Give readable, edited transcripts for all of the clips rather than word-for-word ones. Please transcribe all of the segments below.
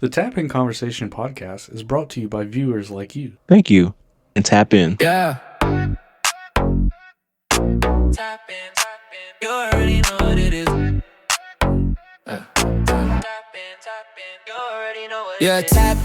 The Tap In Conversation podcast is brought to you by viewers like you. Thank you. And tap in. Yeah. Tap in. You already know what it is. You already know what it is. Yeah, tap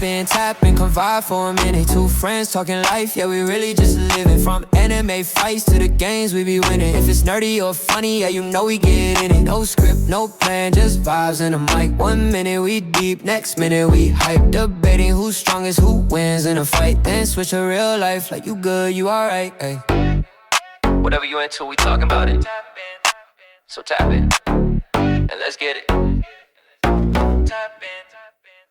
in, come vibe for a minute. Two friends talking life, yeah, we really just living. From anime fights to the games we be winning. If it's nerdy or funny, yeah, you know we get in it. No script, no plan, just vibes in the mic. 1 minute we deep, next minute we hype. Debating who's strongest, who wins in a fight. Then switch to real life, like you good, you alright, ayy. Whatever you into, we talking about it. So tap in, and let's get it. Tap in,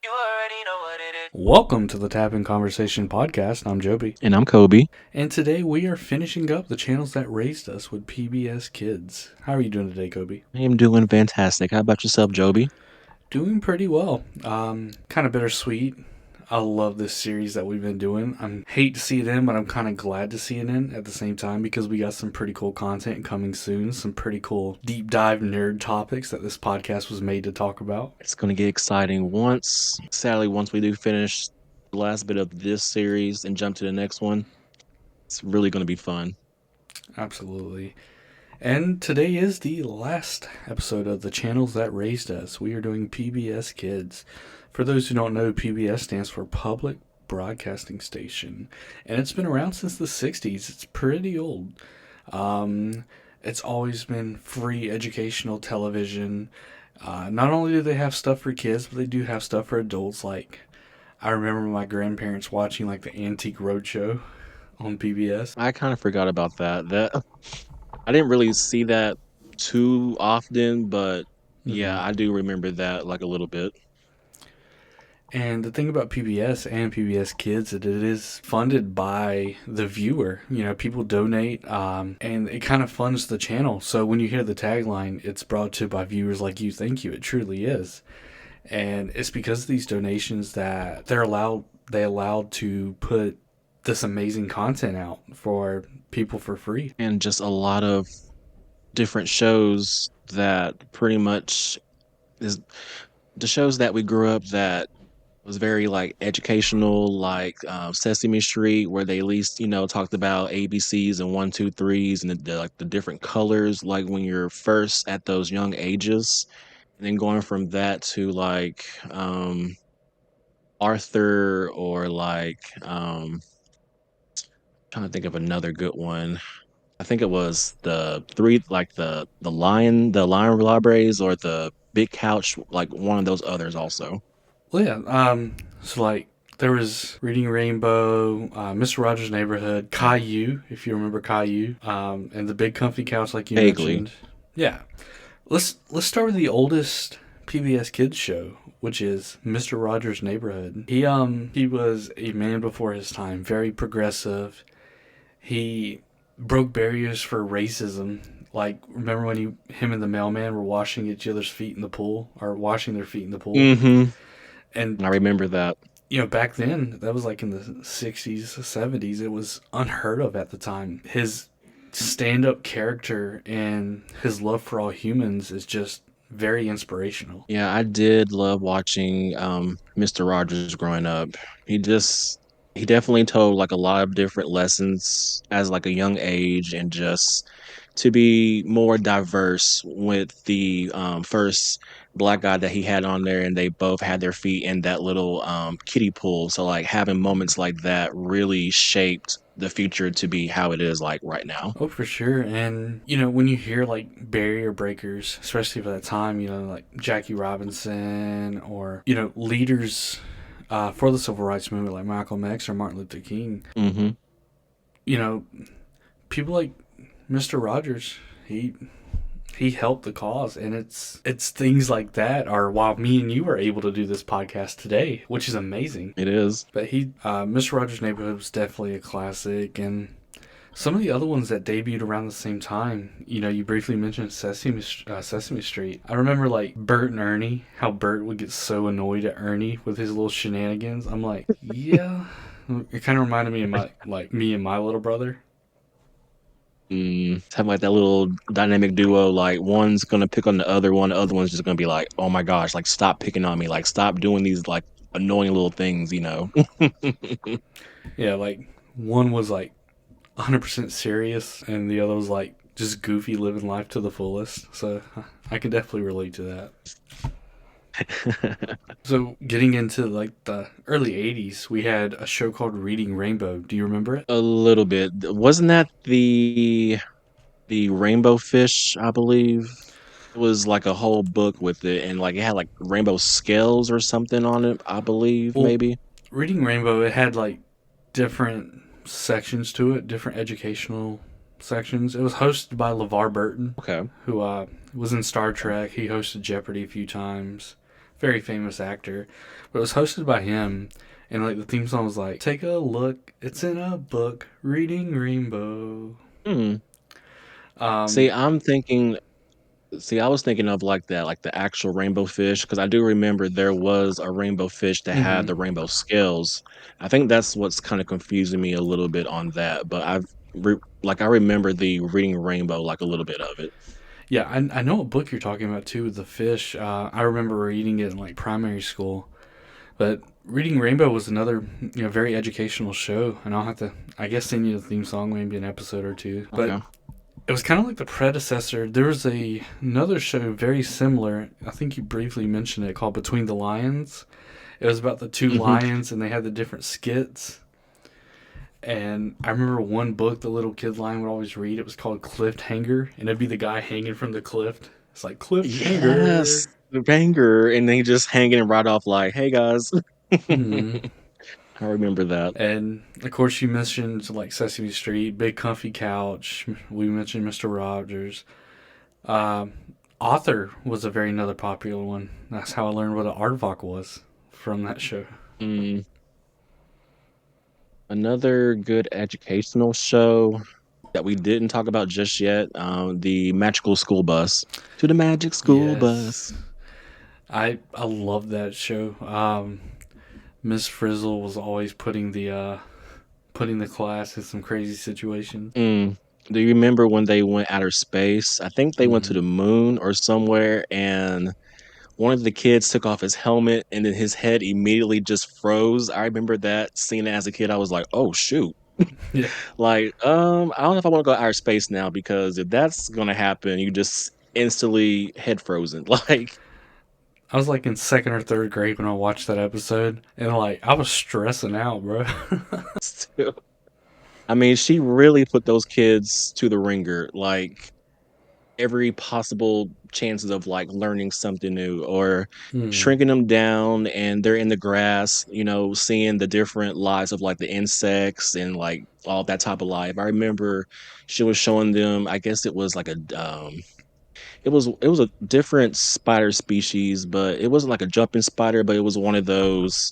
you already know what it is. Welcome to the Tap In Conversation podcast. I'm Jobie. And I'm Kobe. And today we are finishing up the channels that raised us with PBS Kids. How are you doing today, Kobe? I am doing fantastic. How about yourself, Jobie? Doing pretty well. Kind of bittersweet. I love this series that we've been doing. I hate to see it end, but I'm kind of glad to see it end at the same time because we got some pretty cool content coming soon. Some pretty cool deep dive nerd topics that this podcast was made to talk about. It's going to get exciting once we do finish the last bit of this series and jump to the next one. It's really going to be fun. Absolutely. And today is the last episode of the channels that raised us. We are doing PBS Kids. For those who don't know, PBS stands for Public Broadcasting Station. And it's been around since the 60s. It's pretty old. It's always been free educational television. Not only do they have stuff for kids, but they do have stuff for adults. Like, I remember my grandparents watching like the Antique Roadshow on PBS. I kind of forgot about that. I didn't really see that too often, but yeah, I do remember that like a little bit. And the thing about PBS and PBS Kids is that it is funded by the viewer. You know, people donate, and it kind of funds the channel. So when you hear the tagline, it's brought to you by viewers like you. Thank you. It truly is. And it's because of these donations that they allowed to put this amazing content out for people for free. And just a lot of different shows that pretty much is the shows that we grew up that was very like educational, like Sesame Street, where they at least talked about ABCs and 1, 2, 3s and the different colors, like when you're first at those young ages, and then going from that to like Arthur or like trying to think of another good one. I think it was the three, like the lion libraries or the big couch, like one of those others also. Well, yeah. So like there was Reading Rainbow, Mr. Rogers' Neighborhood, Caillou, if you remember Caillou, and the Big Comfy Couch, like you Vaguely. mentioned. Yeah. Let's start with the oldest PBS Kids show, which is Mr. Rogers' Neighborhood. He was a man before his time, very progressive. He broke barriers for racism. Like, remember when him and the mailman were washing each other's feet in the pool, or washing their feet in the pool? Mm-hmm. And I remember that. you know, back then, that was like in the 60s, 70s. It was unheard of at the time. His stand-up character and his love for all humans is just very inspirational. Yeah, I did love watching Mr. Rogers growing up. He definitely told like a lot of different lessons as like a young age, and just to be more diverse with the first black guy that he had on there, and they both had their feet in that little kiddie pool. So like having moments like that really shaped the future to be how it is like right now. Oh, for sure. And, you know, when you hear like barrier breakers, especially for that time, you know, like Jackie Robinson or, you know, leaders for the civil rights movement like Malcolm X or Martin Luther King, Mm-hmm. you know, people like Mr. Rogers, he helped the cause, and it's things like that are why me and you are able to do this podcast today, which is amazing. It is. But Mr. Rogers' Neighborhood was definitely a classic, and some of the other ones that debuted around the same time, you know, you briefly mentioned Sesame Street. I remember like Bert and Ernie, how Bert would get so annoyed at Ernie with his little shenanigans. I'm like, yeah, it kind of reminded me of me and my little brother. Have like that little dynamic duo, like one's gonna pick on the other one, the other one's just gonna be like, oh my gosh, like stop picking on me, like stop doing these like annoying little things, you know. Yeah, like one was like 100% serious, and the other was like just goofy, living life to the fullest. So I can definitely relate to that. So getting into like the early 80s, we had a show called Reading Rainbow. Do you remember it? A little bit. Wasn't that the rainbow fish, I believe? It was like a whole book with it, and like it had like rainbow scales or something on it, I believe, Well, maybe. Reading Rainbow, it had like different sections to it, different educational sections. It was hosted by LeVar Burton, Okay. who was in Star Trek. He hosted Jeopardy a few times. Very famous actor. But it was hosted by him, and like the theme song was like, "Take a look, it's in a book, Reading Rainbow." Hmm. See, Um, I'm thinking See, I was thinking of like that, like the actual rainbow fish, because I do remember there was a rainbow fish that had mhm. the rainbow scales. I think that's what's kind of confusing me a little bit on that. But I remember the reading rainbow, like a little bit of it. Yeah, I know what book you're talking about too, The Fish. I remember reading it in like primary school. But Reading Rainbow was another, very educational show, and I'll have to, I guess, send you the theme song, maybe an episode or two. But Okay. it was kind of like the predecessor. There was another show very similar. I think you briefly mentioned it, called Between the Lions. It was about the two Hmm. lions, and they had the different skits. And I remember one book the little kid lion would always read. It was called Cliffhanger, and it'd be the guy hanging from the cliff. It's like Yes, Cliffhanger. the banger, and they just hanging right off like, "Hey guys." Hmm. I remember that. And of course, you mentioned like Sesame Street, Big Comfy Couch. We mentioned Mr. Rogers. Um, Author was a very another popular one. That's how I learned what an aardvark was from that show. Mm, Another good educational show that we didn't talk about just yet, the Magical School Bus. To the Magic School Bus. Yes, I love that show. Miss Frizzle was always putting the class in some crazy situations. Mm. Do you remember when they went outer space? I think they went to Hmm. the moon or somewhere, and one of the kids took off his helmet, and then his head immediately just froze. I remember that. Seeing it as a kid, I was like, "Oh shoot!" Yeah, Like, I don't know if I want to go outer space now because if that's gonna happen, you just instantly head frozen. Like, I was like in second or third grade when I watched that episode, and like I was stressing out, bro. still. I mean, she really put those kids to the ringer. Like, every possible chances of like learning something new or Hmm. shrinking them down, and they're in the grass, seeing the different lives of like the insects and like all that type of life. I remember she was showing them, I guess it was like it was a different spider species, but it wasn't like a jumping spider, but it was one of those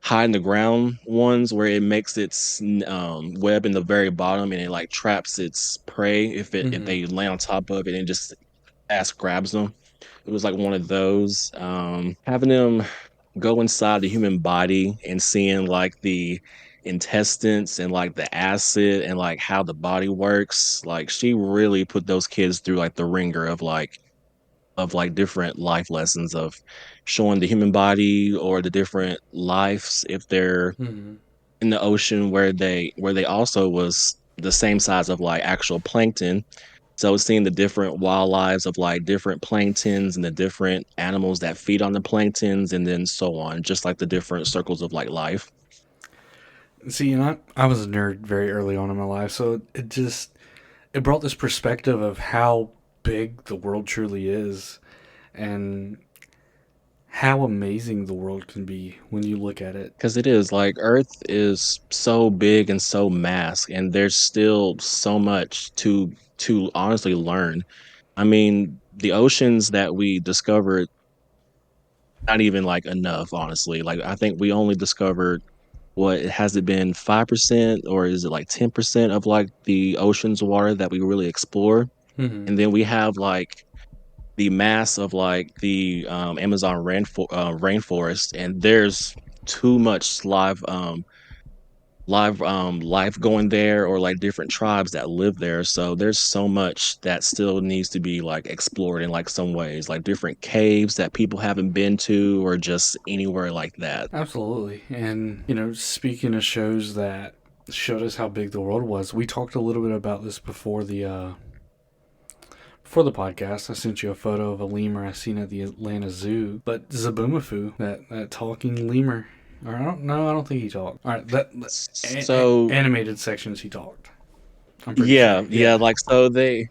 high in the ground ones where it makes its web in the very bottom, and it like traps its prey if Hmm. they land on top of it and just ass grabs them. It was like one of those. Having them go inside the human body and seeing like the intestines and like the acid and like how the body works. Like she really put those kids through like the ringer of like different life lessons of showing the human body or the different lives if they're Hmm. in the ocean where they also was the same size of like actual plankton. So seeing the different wildlives of like different planktons and the different animals that feed on the planktons and then so on, just like the different circles of like life. See, and I was a nerd very early on in my life, so it brought this perspective of how big the world truly is, and how amazing the world can be when you look at it. Because it is like Earth is so big and so mass, and there's still so much to honestly learn. I mean, the oceans that we discovered, not even like enough, honestly. Like I think we only discovered what has it been 5% or is it like 10% of like the ocean's water that we really explore? Hmm. And then we have like the mass of like the rainforest, and there's too much live life going there, or like different tribes that live there. So there's so much that still needs to be like explored in like some ways, like different caves that people haven't been to, or just anywhere like that. Absolutely. And, speaking of shows that showed us how big the world was, we talked a little bit about this before the podcast. I sent you a photo of a lemur I seen at the Atlanta Zoo. But Zaboomafoo, that talking lemur, or I don't think he talked. All right, So animated sections he talked. I'm pretty yeah, sure. yeah, like so they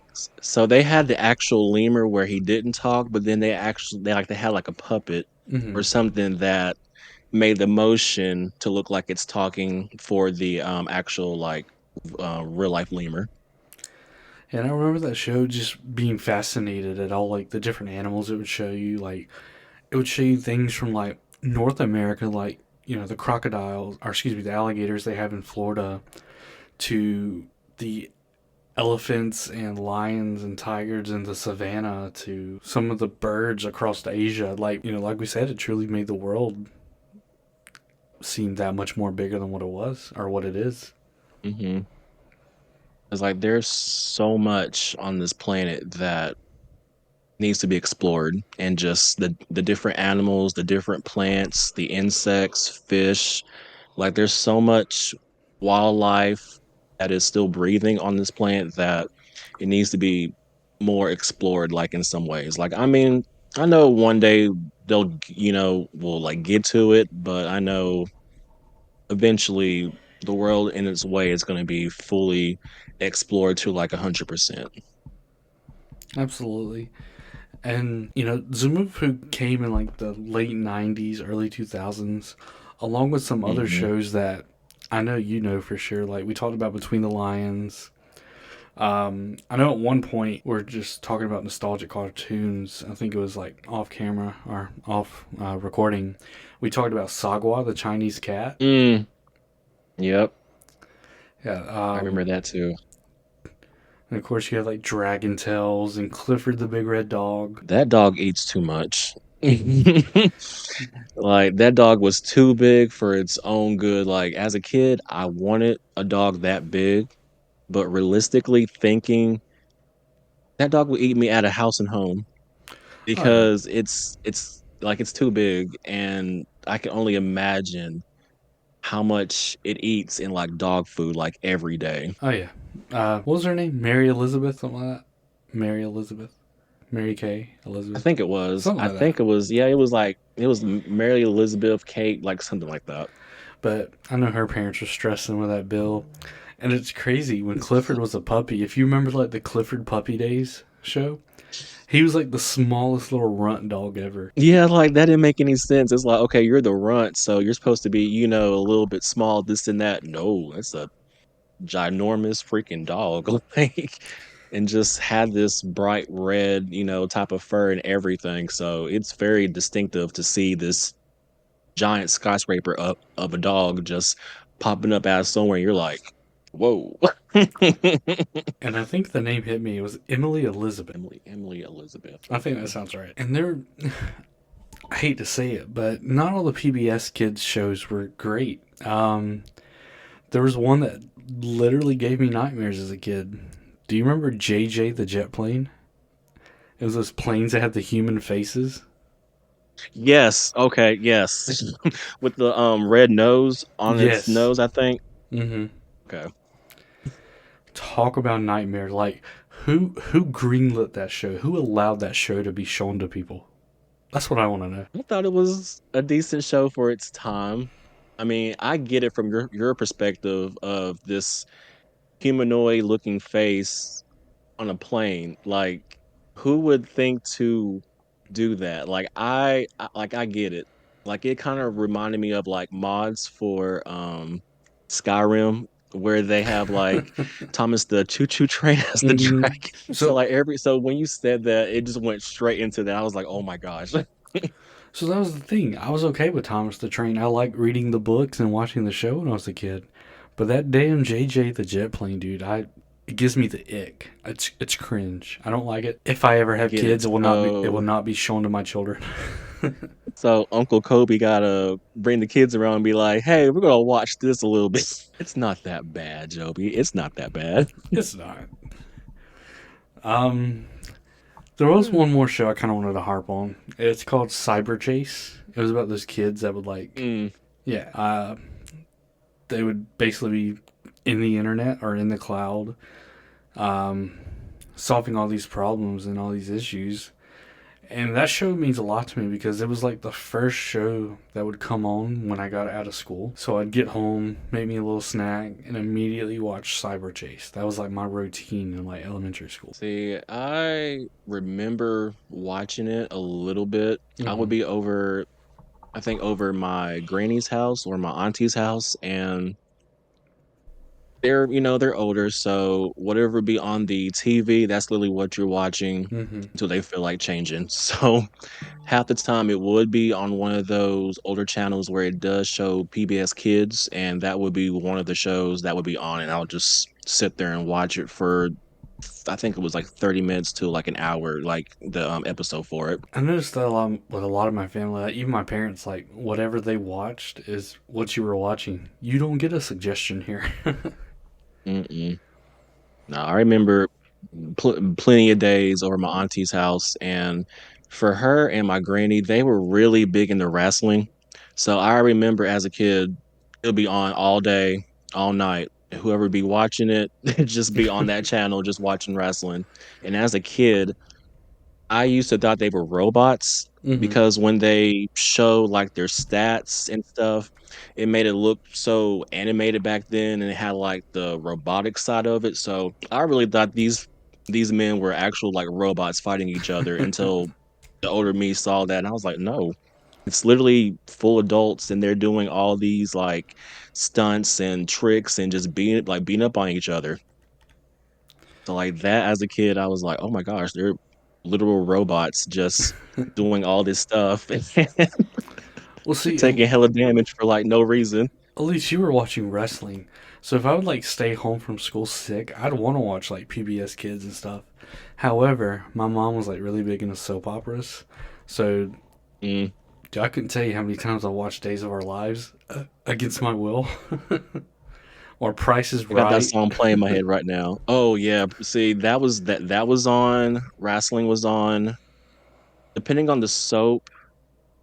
had the actual lemur where he didn't talk, but then they had like a puppet Mm-hmm. or something that made the motion to look like it's talking for the actual like real life lemur. And I remember that show just being fascinated at all like the different animals it would show you. Like it would show you things from like North America, like the crocodiles, or excuse me, the alligators they have in Florida, to the elephants and lions and tigers in the savannah, to some of the birds across Asia. Like like we said, it truly made the world seem that much more bigger than what it was or what it is. Mm-hmm. It's like there's so much on this planet that needs to be explored, and just the different animals, the different plants, the insects, fish. Like there's so much wildlife that is still breathing on this planet that it needs to be more explored, like in some ways. Like I mean, I know one day they'll will like get to it, but I know eventually the world in its way is going to be fully explored to like 100%. Absolutely. And Zumafu came in like the late '90s, early 2000s, along with some other Hmm. shows that I know for sure. Like we talked about Between the Lions. I know at one point we're just talking about nostalgic cartoons. I think it was like off camera or off recording. We talked about Sagwa, the Chinese cat. Mm, yep, Yeah. I remember that too. And of course you have like Dragon Tales and Clifford the Big Red Dog. That dog eats too much. Like that dog was too big for its own good. Like as a kid, I wanted a dog that big, but realistically thinking, that dog would eat me at a house and home Oh yeah. because it's like it's too big, and I can only imagine how much it eats in like dog food like every day. Oh yeah. What was her name? Mary Elizabeth, something like that. Mary Elizabeth, Mary Kay I Elizabeth, think it was. something I like that. think it was. Yeah, it was like it was Mary Elizabeth Kate, like something like that. But I know her parents were stressing with that bill, and it's crazy when Clifford was a puppy. If you remember like the Clifford Puppy Days show, he was like the smallest little runt dog ever. Yeah, like that didn't make any sense. It's like, okay, you're the runt, so you're supposed to be, a little bit small, this and that. No, it's a ginormous freaking dog. Like, and just had this bright red, type of fur and everything. So it's very distinctive to see this giant skyscraper up of a dog just popping up out of somewhere. You're like, whoa. And I think the name hit me. It was Emily Elizabeth. Emily Elizabeth. I think that sounds right. And I hate to say it, but not all the PBS kids shows were great. There was one that literally gave me nightmares as a kid. Do you remember JJ the jet plane? It was those planes that had the human faces. Yes. Okay. Yes. With the red nose on its Yes. nose, I think. Mm-hmm. Okay. Talk about nightmare. Like who greenlit that show? Who allowed that show to be shown to people? That's what I want to know. I thought it was a decent show for its time. I mean, I get it from your perspective of this humanoid looking face on a plane. Like, who would think to do that? Like, I get it. Like, it kind of reminded me of like mods for Skyrim, where they have like Thomas the Choo Choo Train as the Mm-hmm. dragon. So like so when you said that, it just went straight into that. I was like, oh my gosh. So that was the thing. I was okay with Thomas the Train. I liked reading the books and watching the show when I was a kid. But that damn JJ the jet plane dude, it gives me the ick. It's cringe. I don't like it. If I ever have Get kids, it. it will not be shown to my children. So Uncle Kobe gotta bring the kids around and be like, "Hey, we're gonna watch this a little bit." It's not that bad, Jobie. It's not that bad. It's not. Um, there was one more show I kind of wanted to harp on. It's called Cyber Chase. It was about those kids that would Mm. they would basically be in the internet or in the cloud, um, solving all these problems and all these issues. And that show means a lot to me because it was like the first show that would come on when I got out of school. So I'd get home, make me a little snack, and immediately watch Cyber Chase. That was like my routine in like elementary school. See, I remember watching it a little bit. I would be over, I think, over my granny's house or my auntie's house, and they're older, so whatever be on the TV, that's literally what you're watching until they feel like changing. So half the time it would be on one of those older channels where it does show PBS Kids, and that would be one of the shows that would be on, and I'll just sit there and watch it for, I think it was like 30 minutes to like an hour, like the episode for it. I noticed that a lot with a lot of my family, like even my parents, like whatever they watched is what you were watching. You don't get a suggestion here. Mm-mm. No, I remember plenty of days over my auntie's house, and for her and my granny, they were really big into wrestling. So I remember as a kid, it'll be on all day, all night. Whoever be watching it, just be on that channel, just watching wrestling. And as a kid, I used to thought they were robots because when they show like their stats and stuff, it made it look so animated back then, and it had like the robotic side of it. So I really thought these men were actual like robots fighting each other until the older me saw that, and I was like, no, it's literally full adults, and they're doing all these like stunts and tricks and just beating up on each other. So like that as a kid, I was like, oh my gosh, they're literal robots just doing all this stuff and Well, see, taking hella damage for like no reason. at least you were watching wrestling. So if I would like stay home from school sick, I'd want to watch like PBS Kids and stuff. However, my mom was like really big into soap operas. So Mm. I couldn't tell you how many times I watched Days of Our Lives against my will. Or Price is I got that Right. song playing in my head right now. Oh yeah, see that was on, wrestling was on. Depending on the soap,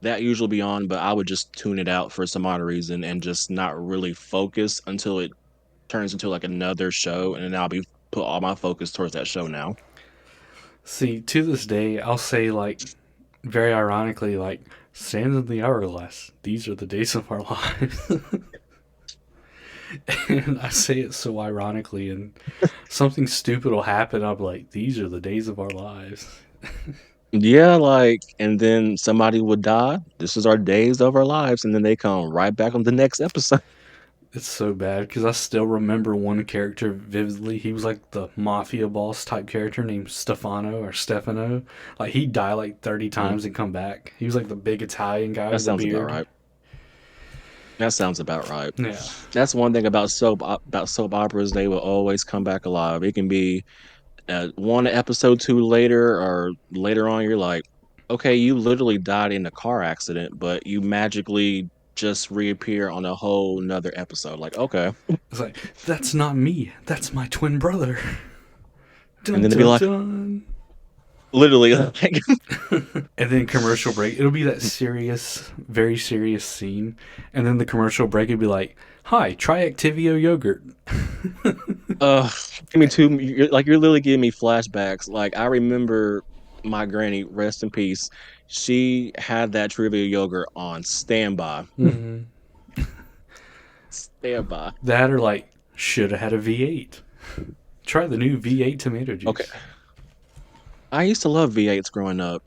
that usually be on, but I would just tune it out for some odd reason and just not really focus until it turns into like another show, and then I'll be put all my focus towards that show now. See, to this day, I'll say like very ironically, like sands in the hourglass. These are the days of our lives. And I say it so ironically, and something stupid will happen. I'm like, these are the days of our lives. Yeah, like, and then somebody would die. This is our days of our lives, and then they come right back on the next episode. It's so bad because I still remember one character vividly. He was like the mafia boss type character named Stefano. Like he'd die like 30 times and come back. He was like the big Italian guy That with the sounds about beard. right. That sounds about right. Yeah. That's one thing about soap operas. They will always come back alive. It can be one episode two later or later on. You're like, okay, you literally died in a car accident, but you magically just reappear on a whole nother episode. Like, okay, It's like, that's not me. That's my twin brother. Dun, and then they'd be dun, like, dun. literally, like, And then commercial break. It'll be that serious, very serious scene. And then the commercial break would be like, hi, try Activio yogurt. give me two. You're literally giving me flashbacks. Like, I remember my granny, rest in peace. She had that trivia yogurt on standby. Standby. That or like, should have had a V8. Try the new V8 tomato juice. Okay. I used to love V8s growing up.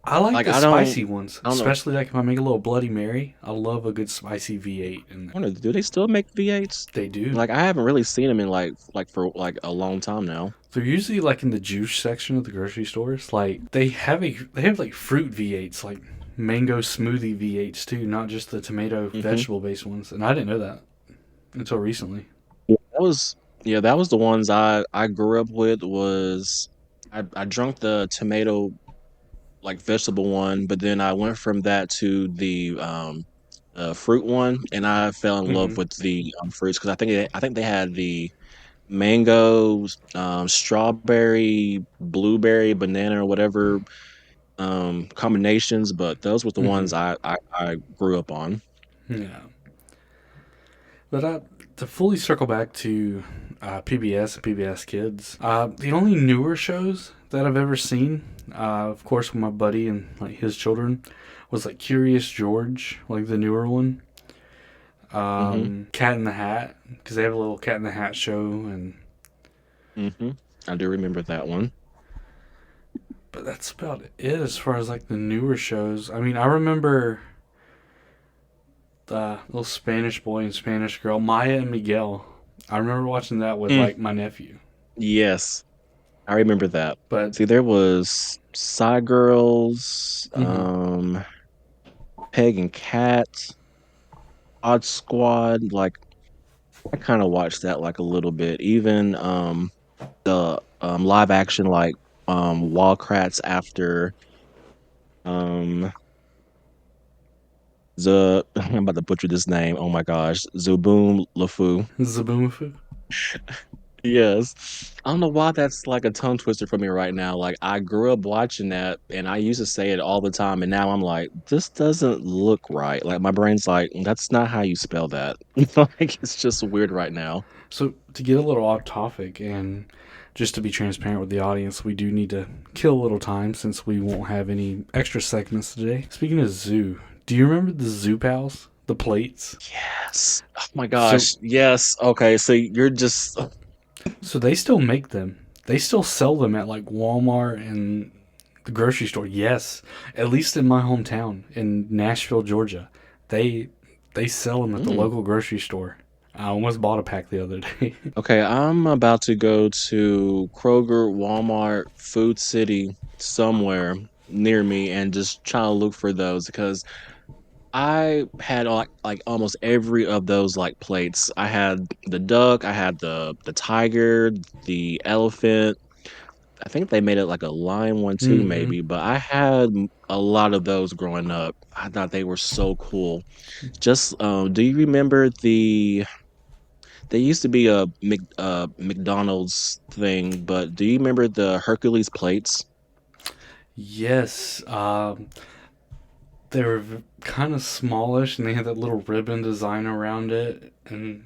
I like the I don't- spicy ones, I don't know. especially like if I make a little Bloody Mary. I love a good spicy V8, and I wonder, do they still make V8s? they do. Like, I haven't really seen them in like for like a long time now. They're usually like in the juice section of the grocery stores. Like they have like fruit V8s, like mango smoothie V8s too, not just the tomato vegetable based ones. And I didn't know that until recently. That was the ones I grew up with. Was I drank the tomato like vegetable one, but then I went from that to the fruit one, and I fell in love Hmm. with the fruits because I think they had the mangoes, strawberry, blueberry, banana, or whatever combinations, but those were the Hmm. ones I grew up on. Yeah. But to fully circle back to PBS and PBS Kids, the only newer shows that I've ever seen, of course, with my buddy and like his children, was like Curious George, like the newer one. Hmm. Cat in the Hat, because they have a little Cat in the Hat show, and Hmm. I do remember that one. but that's about it as far as like the newer shows. I mean, I remember the little Spanish boy and Spanish girl, Maya and Miguel. I remember watching that with Mm, like my nephew. yes, I remember that. But See, there was Side Girls, mhm. Peg and Cat, Odd Squad. Like I kind of watched that like a little bit. Even the live action like Wildcrats after um the I'm about to butcher this name. Oh my gosh, Zuboom Lafu. Zaboomafoo. Yes. I don't know why that's like a tongue twister for me right now. Like I grew up watching that and I used to say it all the time and now I'm like, this doesn't look right. Like my brain's like, that's not how you spell that. Like it's just weird right now. So to get a little off topic and just to be transparent with the audience, we do need to kill a little time since we won't have any extra segments today. Speaking of zoo, do you remember the zoo pals? The plates? Yes. Oh my So gosh. Yes. Okay. So you're just so they still make them. They still sell them at like Walmart and the grocery store. Yes. At least in my hometown in Nashville, Georgia. They they sell them at the mm. local grocery store. I almost bought a pack the other day. Okay, I'm about to go to Kroger, Walmart, Food City, somewhere near me and just try to look for those because I had like almost every of those like plates. I had the duck, I had the tiger, the elephant. I think they made it like a lion one too, Hmm. maybe, but I had a lot of those growing up. I thought they were so cool. Just do you remember there used to be a McDonald's thing, but do you remember the Hercules plates? Yes. They were kind of smallish and they had that little ribbon design around it. And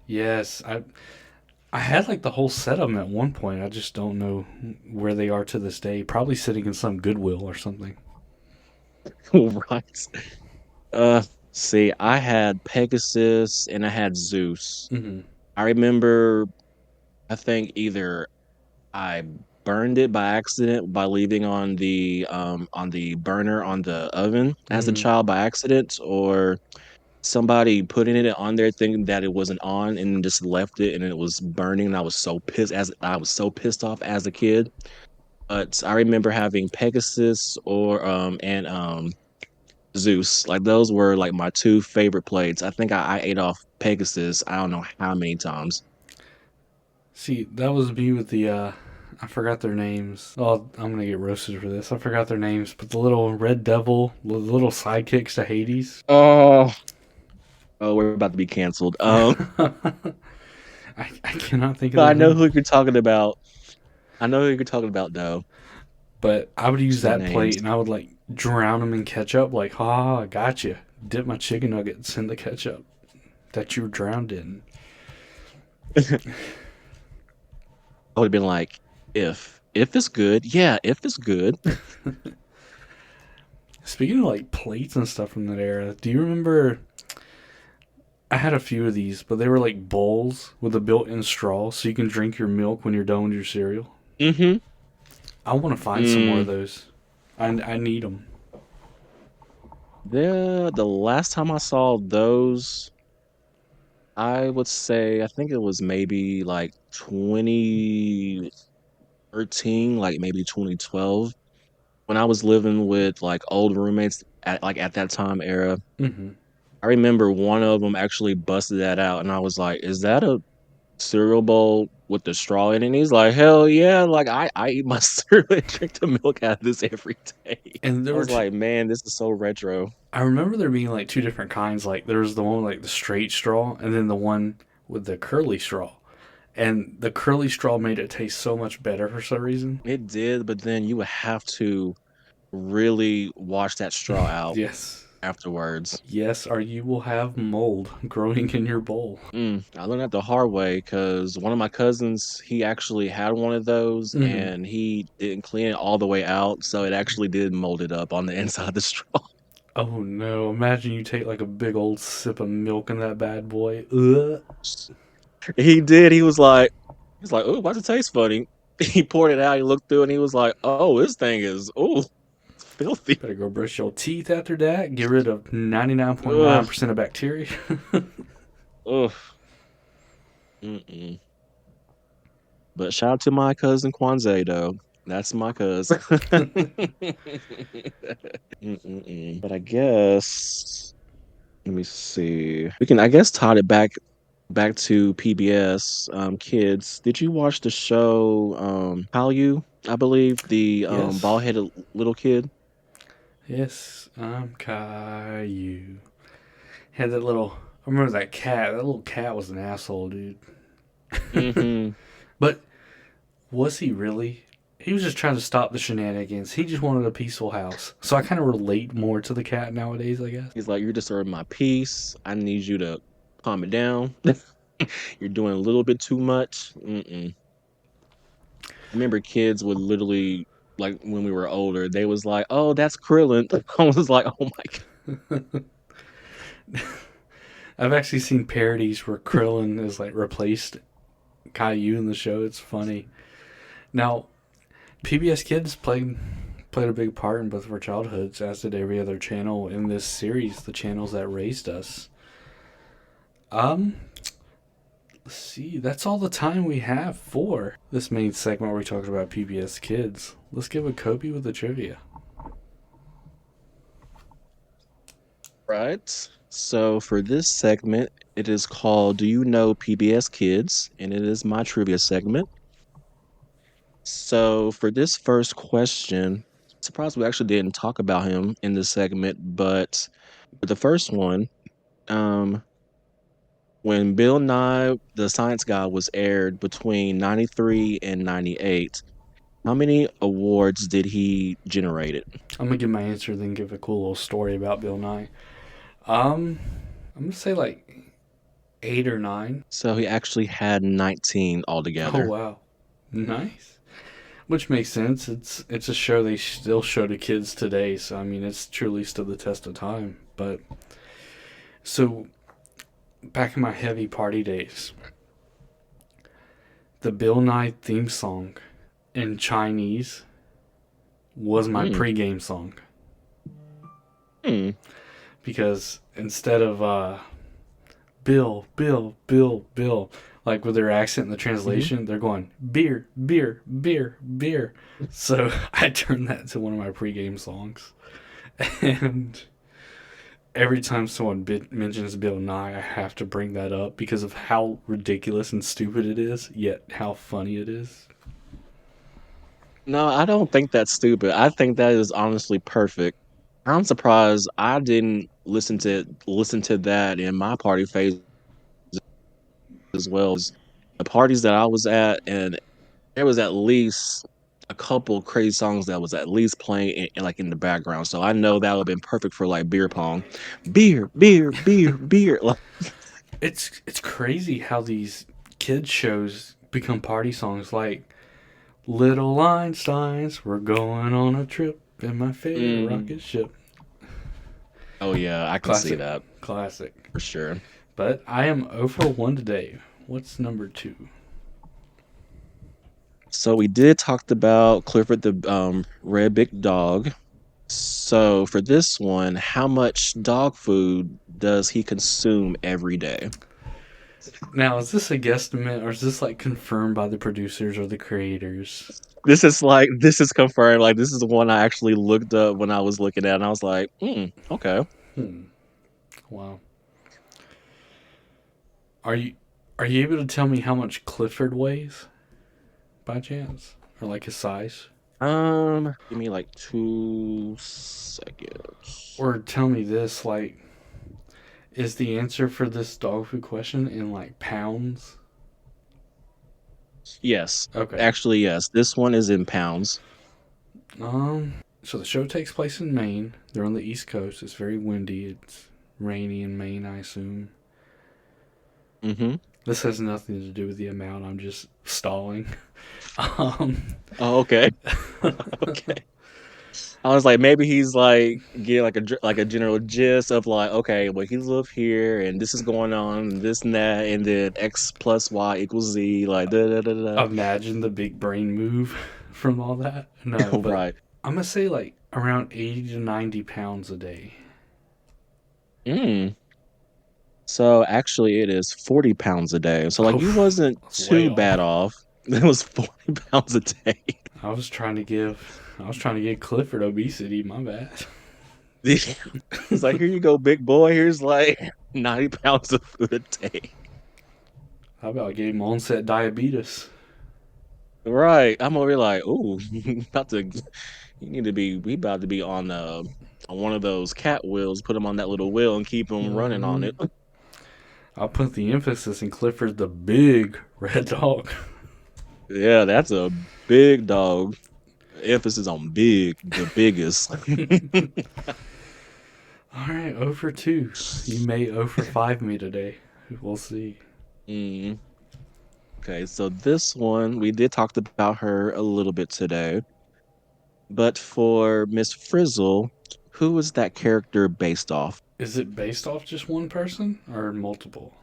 yes, I had like the whole set of them at one point. I just don't know where they are to this day. Probably sitting in some Goodwill or something. Right. Uh, see, I had Pegasus and I had Zeus. Hmm. I remember, I think either I burned it by accident by leaving on the burner on the oven as a Hmm. child by accident, or somebody putting it on there thinking that it wasn't on and just left it and it was burning. And I was so pissed off as a kid. But I remember having Pegasus or and Zeus. Like those were like my two favorite plates. I think I ate off Pegasus. I don't know how many times. See, that was me with the, I forgot their names. Oh, I'm going to get roasted for this. I forgot their names, but the little Red Devil, the little sidekicks to Hades. Oh, oh, we're about to be canceled. I cannot think of But their I know name. who you're talking about. I know who you're talking about, though. But I would use Just the that plate names. and I would like drown them in ketchup. Like, ha, I got you. Dip my chicken nuggets in the ketchup that you were drowned in. I would have been like, if it's good, yeah, if it's good. Speaking of like plates and stuff from that era, do you remember? I had a few of these, but they were like bowls with a built-in straw, so you can drink your milk when you're done with your cereal. Mm-hmm. I want to find some more of Mm. those. I need them. The last time I saw those, I would say I think it was maybe like 2013, like maybe 2012, when I was living with like old roommates at that time era. Hmm. I remember one of them actually busted that out, and I was like, "Is that a cereal bowl with the straw in it. And he's like, hell yeah, like I eat my cereal and drink the milk out of this every day. And there I were was like, man, this is so retro. I remember there being like two different kinds. Like there was the one with like the straight straw, and then the one with the curly straw. And the curly straw made it taste so much better for some reason. It did, but then you would have to really wash that straw out Yes. afterwards. Yes, or you will have mold growing in your bowl. I learned that the hard way because one of my cousins, he actually had one of those and he didn't clean it all the way out, so it actually did mold it up on the inside of the straw. Oh no, imagine you take like a big old sip of milk in that bad boy. Ugh. He did. He's like, oh, why does it taste funny? He poured it out. He looked through and he was like, oh, this thing is, it's filthy. Better go brush your teeth after that. Get rid of 99.9% of bacteria. Ugh. But shout out to my cousin Kwanzaa, though. That's my cousin. But I guess, let me see. We can, I guess, tie it back to PBS. Kids, did you watch the show Hallyu? I believe the Yes. bald-headed little kid. Yes, I'm Caillou. Had that little. I remember that cat. That little cat was an asshole, dude. But was he really? He was just trying to stop the shenanigans. He just wanted a peaceful house. So I kind of relate more to the cat nowadays, I guess. He's like, you're disturbing my peace. I need you to calm it down. You're doing a little bit too much. I remember kids would literally, like when we were older, they was like, oh, that's Krillin. I was like, oh my God. I've actually seen parodies where Krillin is like replaced Caillou in the show. It's funny. Now, PBS Kids played a big part in both of our childhoods, as did every other channel in this series, the channels that raised us. Let's see. That's all the time we have for this main segment where we talked about PBS Kids. Let's get with Kobe with the trivia. Right. So for this segment, it is called Do You Know PBS Kids? And it is my trivia segment. So for this first question, surprised we actually didn't talk about him in this segment, but for the first one, when Bill Nye the Science Guy was aired between 93 and 98, how many awards did he generate? I'm gonna give my answer, then give a cool little story about Bill Nye. I'm gonna say like 8 or 9. So he actually had 19 altogether. Oh wow, nice. Which makes sense. It's a show they still show to kids today, so I mean it's truly stood the test of time. But so back in my heavy party days, the Bill Nye theme song in Chinese was my pregame song. Because instead of Bill, Bill, Bill, Bill, like with their accent in the translation, they're going beer, beer, beer, beer. So I turned that to one of my pregame songs. And every time someone mentions Bill Nye, I have to bring that up because of how ridiculous and stupid it is, yet how funny it is. No, I don't think that's stupid. I think that is honestly perfect. I'm surprised I didn't listen to that in my party phase as well as the parties that I was at, and there was at least a couple crazy songs that was at least playing like in the background. So I know that would have been perfect for like beer pong. Beer, beer, beer, beer. It's crazy how these kids shows become party songs, like Little Einsteins, we're going on a trip in my favorite rocket ship. Oh yeah, I can see that. Classic. For sure. But I am 0 for 1 today. What's number 2? So we did talk about Clifford the Red Big Dog. So for this one, how much dog food does he consume every day? Now, is this a guesstimate or is this like confirmed by the producers or the creators? This is confirmed. Like this is the one I actually looked up when I was looking at, and I was like, okay. Wow. Are Are you able to tell me how much Clifford weighs, by chance? Or like his size? Give me like 2 seconds. Or tell me this, like, is the answer for this dog food question in like pounds? Yes. Okay. Actually, yes. This one is in pounds. So the show takes place in Maine. They're on the East Coast. It's very windy. It's rainy in Maine, I assume. Mm-hmm. This has nothing to do with the amount. I'm just stalling. Um, Oh, okay. Okay. I was like, maybe he's like get like a general gist of like, okay, well he live here and this is going on and this and that and then X plus Y equals Z, like da da da da. imagine the big brain move from all that. No, but Right. I'm gonna say like around 80 to 90 pounds a day. Mm. So actually it is 40 pounds a day. So like you Oh, wasn't that's way too off. bad off. It was 40 pounds a day. I was trying to give Clifford obesity. My bad. It's like, here you go, big boy. Here's like 90 pounds of food a day. How about getting onset diabetes? Right. I'm over here like, ooh, about to we about to be on one of those cat wheels, put him on that little wheel and keep him running on it. I'll put the emphasis in Clifford the big red dog. Yeah, that's a big dog. Emphasis on big, the biggest. All right, 0 for 2. You may 0 for 5 me today. We'll see. Mm. Okay, so this one, we did talk about her a little bit today. But for Miss Frizzle, who was that character based off? Is it based off just one person or multiple?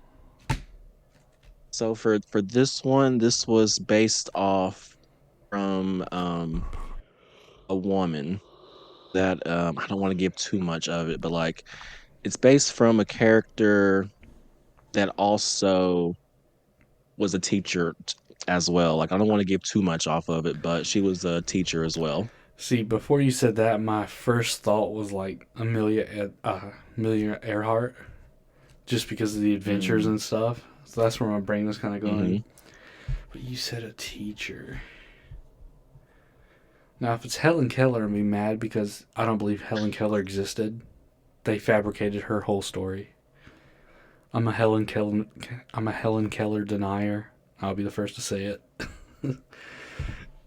So for this one, this was based off from a woman that I don't want to give too much of it, but like it's based from a character that also was a teacher as well. Like I don't want to give too much off of it, but she was a teacher as well. See, before you said that, my first thought was like Amelia Earhart, just because of the adventures Mm. and stuff. So that's where my brain was kind of going. Hmm. But you said a teacher. Now, if it's Helen Keller, I'm be mad because I don't believe Helen Keller existed. They fabricated her whole story. I'm a Helen Keller. I'm a Helen Keller denier. I'll be the first to say it.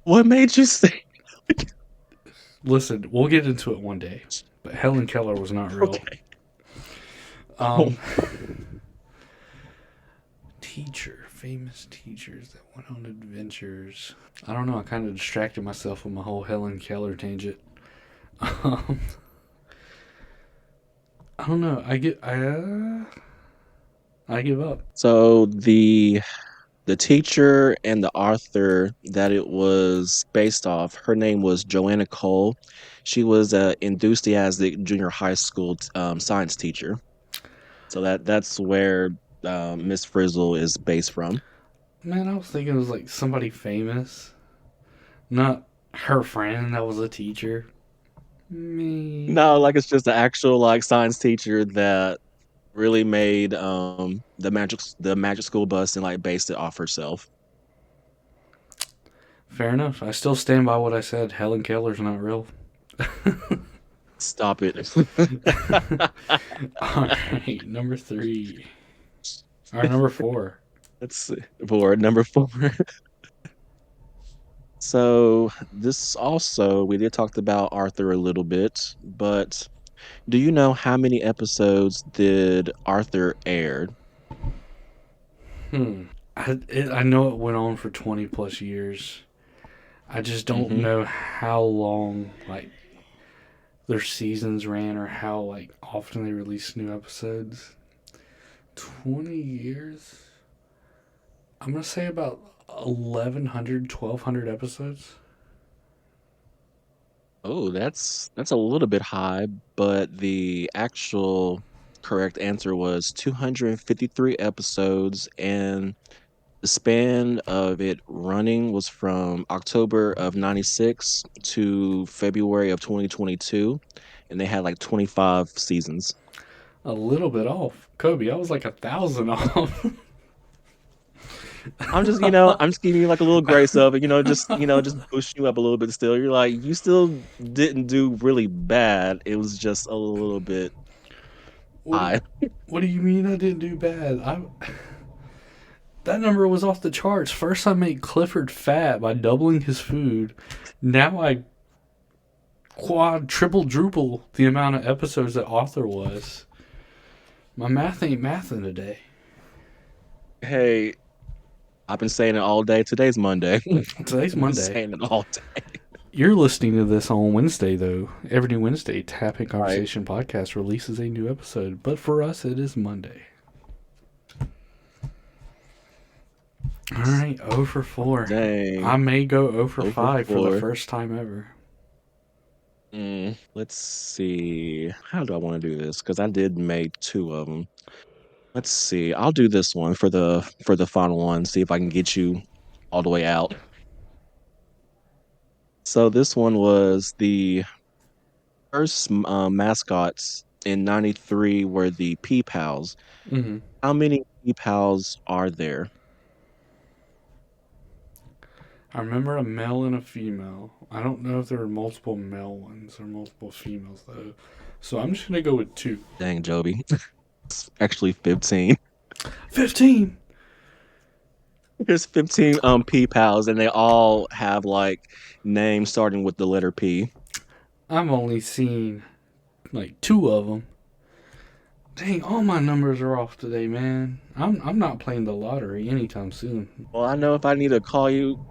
What made you say? Listen, we'll get into it one day. But Helen Keller was not real. Okay. Um, teacher, famous teachers that went on adventures. I don't know. I kind of distracted myself with my whole Helen Keller tangent. Um, I don't know. I give up. So the teacher and the author that it was based off, her name was Joanna Cole. She was a enthusiastic junior high school science teacher. So that's where Miss Frizzle is based from. Man, I was thinking it was like somebody famous, not her friend that was a teacher. Me. No, like it's just the actual like science teacher that really made the magic school bus and like based it off herself. Fair enough. I still stand by what I said. Helen Keller's not real. Stop it. All right, number 3. All right, number 4. Let's see. For number 4. So this also we did talk about Arthur a little bit, but do you know how many episodes did Arthur aired? I know it went on for 20 plus years. I just don't Hmm. know how long like their seasons ran or how like often they released new episodes. 20 years? I'm going to say about 1100, 1200 episodes. Oh, that's a little bit high, but the actual correct answer was 253 episodes, and the span of it running was from October of 96 to February of 2022, and they had like 25 seasons. A little bit off. Kobe, I was like 1,000 off. I'm just, I'm just giving you like a little grace of it, just pushing you up a little bit still. You're like, you still didn't do really bad. It was just a little bit What high. what do you mean I didn't do bad? That number was off the charts. First, I made Clifford fat by doubling his food. Now I triple the amount of episodes that Arthur was. My math ain't mathing today. Hey, I've been saying it all day. Today's Monday. Today's I've been Monday. saying it all day. You're listening to this on Wednesday, though. Every Wednesday, Tapping Conversation Podcast releases a new episode. But for us, it is Monday. All right, 0 for 4. Dang. I may go 0 for 0 for 5 for the 4. first time ever. Let's see. How do I want to do this? Because I did make 2 of them. Let's see. I'll do this one for the final one. See if I can get you all the way out. So this one was the first mascots in '93 were the Pea Pals. Mm-hmm. How many Pea Pals are there? I remember a male and a female. I don't know if there were multiple male ones or multiple females, though. So I'm just going to go with 2. Dang, Jobie. It's actually 15. 15! There's 15 Pea Pals, and they all have like names starting with the letter P. I've only seen like 2 of them. Dang, all my numbers are off today, man. I'm not playing the lottery anytime soon. Well, I know if I need to call you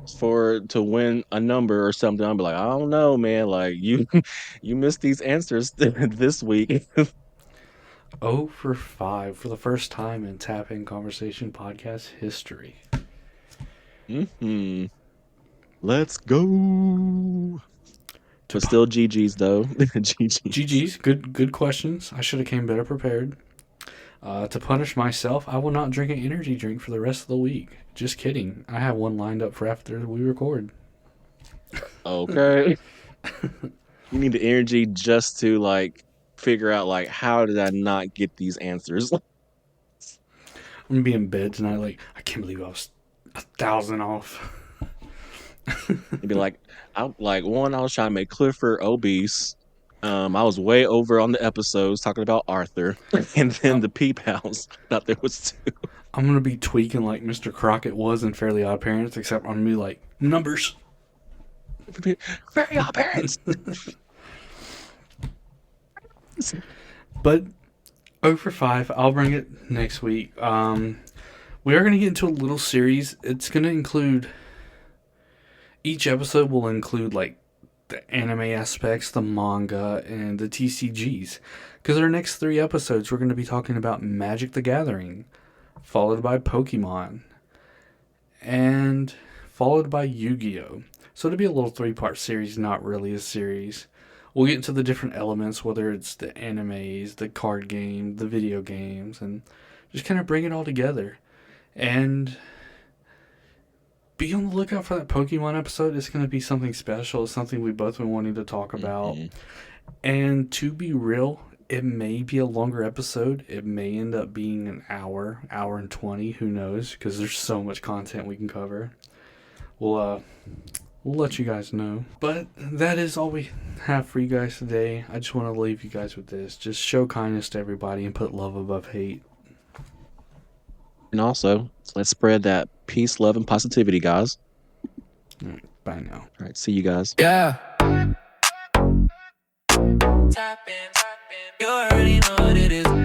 to win a number or something, I'll be like, I don't know, man. Like you missed these answers this week. 0 for 5 for the first time in Tapping Conversation podcast history. Let's go. But still GG's though. GG's. Good questions. I should have came better prepared. To punish myself, I will not drink an energy drink for the rest of the week. Just kidding. I have one lined up for after we record. Okay. You need the energy just to like figure out like how did I not get these answers? I'm gonna be in bed tonight like, I can't believe I was 1,000 off. You'd be like, I was trying to make Clifford obese. I was way over on the episodes talking about Arthur, and then the Pea Pals. I thought there was 2. I'm gonna be tweaking like Mr. Crockett was in Fairly Odd Parents, except I'm gonna be like, numbers. Very Odd Parents. But 0 for 5, I'll bring it next week. We are gonna get into a little series. It's gonna include, each episode will include like the anime aspects, the manga, and the TCGs. Because our next 3 episodes, we're going to be talking about Magic the Gathering, followed by Pokemon, and followed by Yu-Gi-Oh! So it'll be a little 3-part series, not really a series. We'll get into the different elements, whether it's the animes, the card game, the video games, and just kind of bring it all together. And be on the lookout for that Pokemon episode. It's going to be something special. It's something we've both been wanting to talk about. And to be real, it may be a longer episode. It may end up being an hour and 20. Who knows? Because there's so much content we can cover. We'll let you guys know. But that is all we have for you guys today. I just want to leave you guys with this. Just show kindness to everybody and put love above hate. And also, let's spread that peace, love, and positivity, guys. All right, bye now. All right, see you guys. Yeah. You already know what it is.